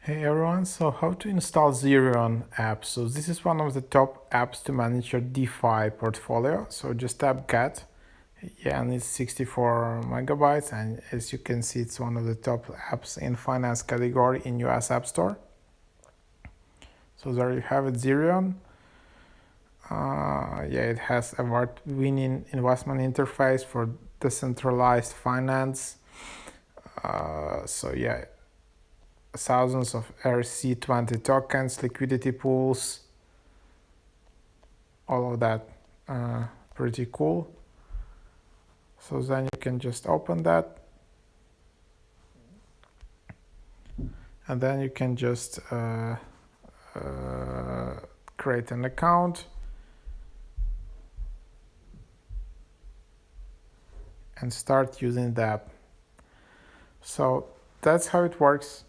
Hey everyone, so how to install Zerion app. So this is one of the top apps to manage your DeFi portfolio. So just tap get. Yeah, and it's 64 megabytes, and as you can see, it's one of the top apps in finance category in US App Store. So there you have it, Zerion. Yeah, it has award-winning investment interface for decentralized finance. So yeah, thousands of RC20 tokens, liquidity pools, all of that. Pretty cool. So then you can just open that, and then you can just create an account and start using the app. So that's how it works.